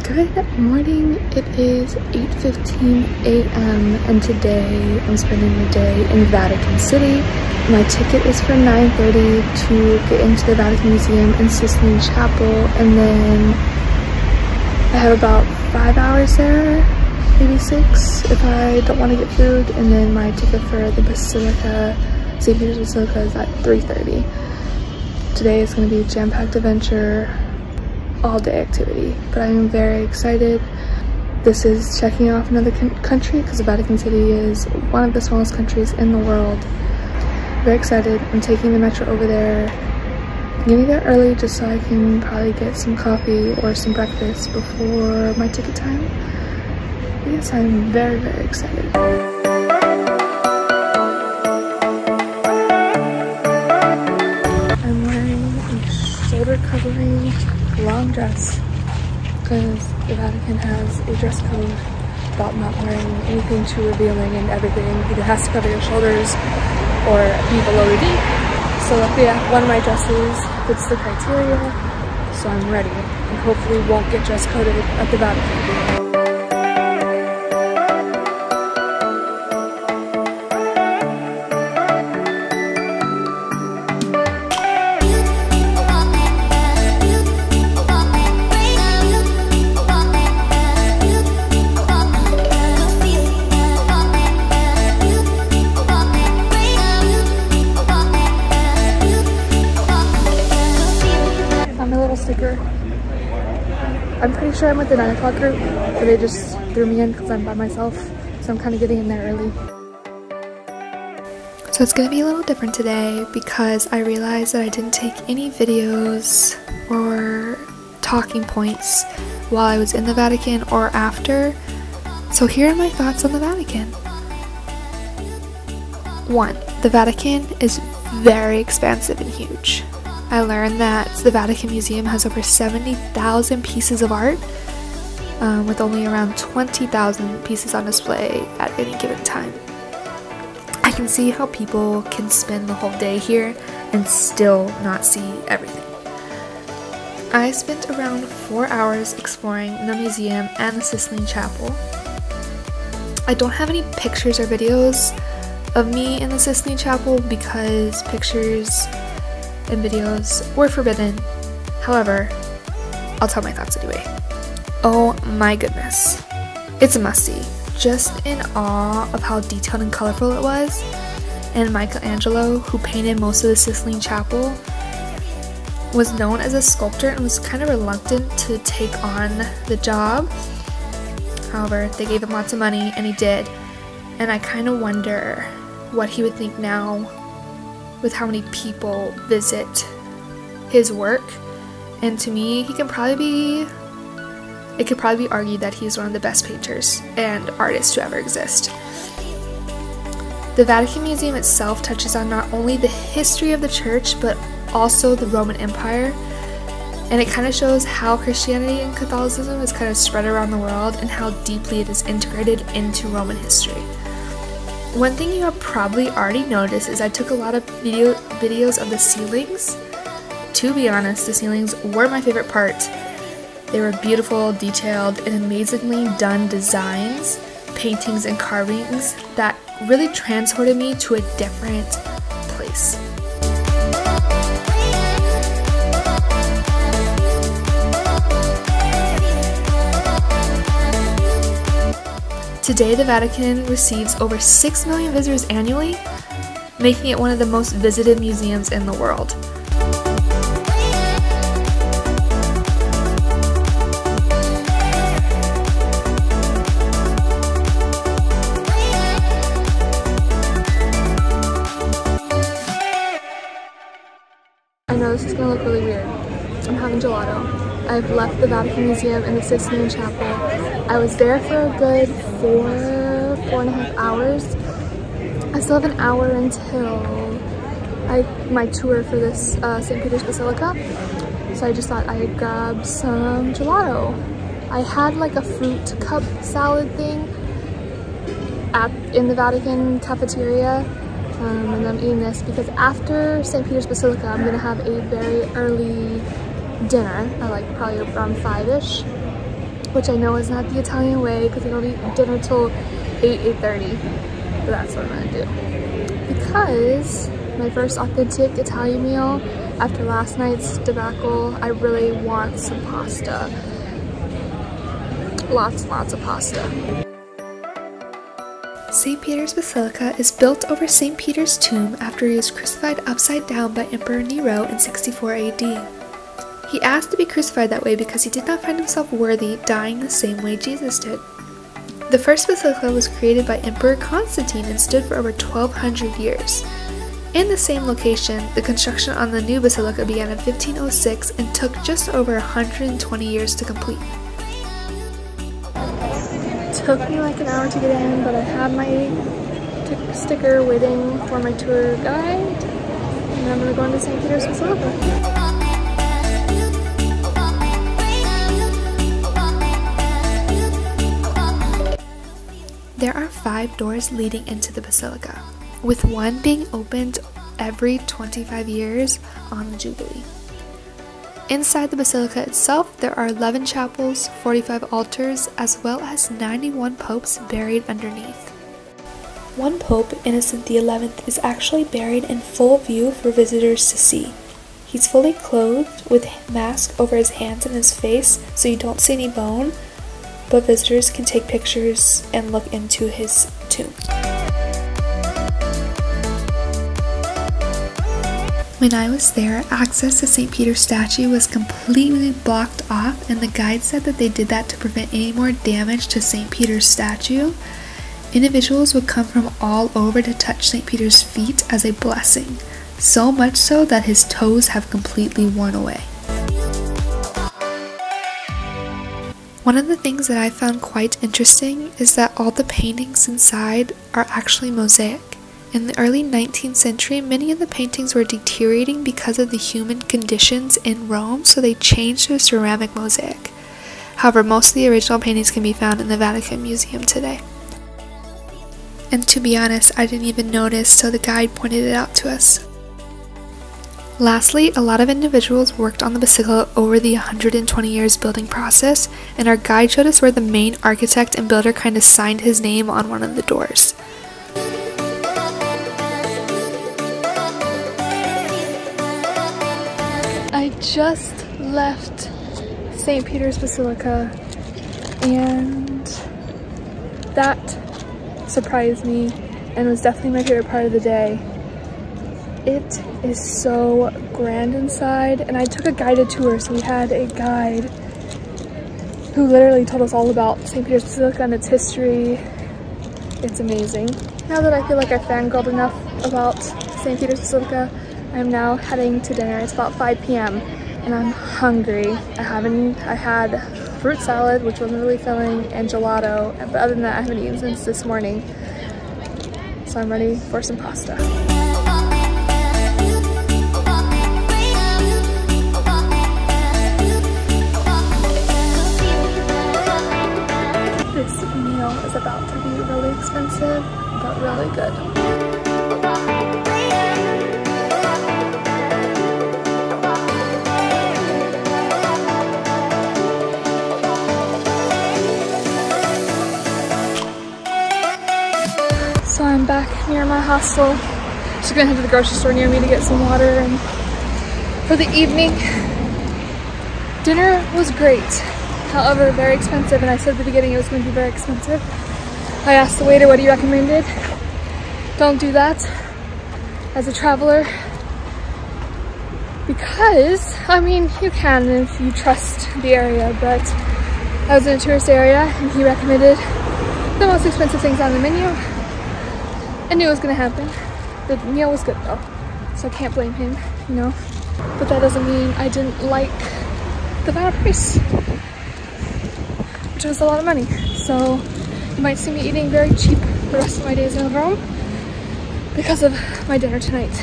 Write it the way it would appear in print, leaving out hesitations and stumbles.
Good morning. It is 8:15 a.m. and today I'm spending the day in Vatican City. My ticket is for 9:30 to get into the Vatican Museum and Sistine Chapel, and then I have about 5 hours there, maybe 6 if I don't want to get food, and then my ticket for the Basilica, St. Peter's Basilica, is at 3:30. Today is going to be a jam-packed adventure, all-day activity, but I am very excited. This is checking off another country because the Vatican City is one of the smallest countries in the world. Very excited. I'm taking the metro over there. I'm getting there early just so I can probably get some coffee or some breakfast before my ticket time. But yes, I'm very, very excited. I'm wearing a shoulder covering long dress because the Vatican has a dress code about not wearing anything too revealing, and everything either has to cover your shoulders or be below the knee. So yeah, one of my dresses fits the criteria, so I'm ready and hopefully won't get dress coded at the Vatican. Sticker. I'm pretty sure I'm with the 9 o'clock group, but they just threw me in because I'm by myself, so I'm kind of getting in there early. So it's going to be a little different today because I realized that I didn't take any videos or talking points while I was in the Vatican or after. So here are my thoughts on the Vatican. 1. The Vatican is very expansive and huge. I learned that the Vatican Museum has over 70,000 pieces of art, with only around 20,000 pieces on display at any given time. I can see how people can spend the whole day here and still not see everything. I spent around 4 hours exploring the museum and the Sistine Chapel. I don't have any pictures or videos of me in the Sistine Chapel because pictures and videos were forbidden. However, I'll tell my thoughts anyway. Oh my goodness. It's a must-see. Just in awe of how detailed and colorful it was. And Michelangelo, who painted most of the Sistine Chapel, was known as a sculptor and was kind of reluctant to take on the job. However, they gave him lots of money and he did. And I kind of wonder what he would think now with how many people visit his work. And to me, it could probably be argued that he's one of the best painters and artists to ever exist. The Vatican Museum itself touches on not only the history of the church, but also the Roman Empire. And it kind of shows how Christianity and Catholicism is kind of spread around the world and how deeply it is integrated into Roman history. One thing you have probably already noticed is I took a lot of videos of the ceilings. To be honest, the ceilings were my favorite part. They were beautiful, detailed, and amazingly done designs, paintings, and carvings that really transported me to a different place. Today, the Vatican receives over 6 million visitors annually, making it one of the most visited museums in the world. I know this is going to look really weird. I'm having gelato. I've left the Vatican Museum and the Sistine Chapel. I was there for a good 4.5 hours. I still have an hour until my tour for this St. Peter's Basilica. So I just thought I'd grab some gelato. I had like a fruit cup salad thing in the Vatican cafeteria. And I'm eating this because after St. Peter's Basilica, I'm gonna have a very early dinner at like probably around 5-ish. which I know is not the Italian way because I don't eat dinner till 8:30. But that's what I'm gonna do. Because my first authentic Italian meal after last night's debacle, I really want some pasta. Lots and lots of pasta. St. Peter's Basilica is built over St. Peter's tomb after he was crucified upside down by Emperor Nero in 64 AD. He asked to be crucified that way because he did not find himself worthy dying the same way Jesus did. The first basilica was created by Emperor Constantine and stood for over 1200 years. In the same location, the construction on the new basilica began in 1506 and took just over 120 years to complete. It took me like an hour to get in, but I had my sticker waiting for my tour guide, and I'm gonna go into St. Peter's Basilica. There are 5 doors leading into the basilica, with one being opened every 25 years on the Jubilee. Inside the basilica itself, there are 11 chapels, 45 altars, as well as 91 popes buried underneath. One pope, Innocent XI, is actually buried in full view for visitors to see. He's fully clothed with a mask over his hands and his face, so you don't see any bone, but visitors can take pictures and look into his tomb. When I was there, access to St. Peter's statue was completely blocked off, and the guide said that they did that to prevent any more damage to St. Peter's statue. Individuals would come from all over to touch St. Peter's feet as a blessing, so much so that his toes have completely worn away. One of the things that I found quite interesting is that all the paintings inside are actually mosaic. In the early 19th century, many of the paintings were deteriorating because of the human conditions in Rome, so they changed to a ceramic mosaic. However, most of the original paintings can be found in the Vatican Museum today. And to be honest, I didn't even notice, so the guide pointed it out to us. Lastly, a lot of individuals worked on the basilica over the 120 years building process, and our guide showed us where the main architect and builder kind of signed his name on one of the doors. I just left St. Peter's Basilica, and that surprised me and was definitely my favorite part of the day. It is so grand inside, and I took a guided tour, so we had a guide who literally told us all about St. Peter's Basilica and its history. It's amazing. Now that I feel like I fangirled enough about St. Peter's Basilica, I'm now heading to dinner. It's about 5 p.m. and I'm hungry. I had fruit salad, which wasn't really filling, and gelato, but other than that, I haven't eaten since this morning. So I'm ready for some pasta. This meal is about to be really expensive, but really good. So I'm back near my hostel. Just gonna head to the grocery store near me to get some water and for the evening. Dinner was great, however very expensive, and I said at the beginning it was going to be very expensive. I asked the waiter what he recommended. Don't do that as a traveler, because, I mean, you can if you trust the area, but I was in a tourist area and he recommended the most expensive things on the menu. I knew it was gonna happen. The meal was good though, so I can't blame him, you know. But that doesn't mean I didn't like the final price, which was a lot of money. So you might see me eating very cheap the rest of my days in Rome because of my dinner tonight.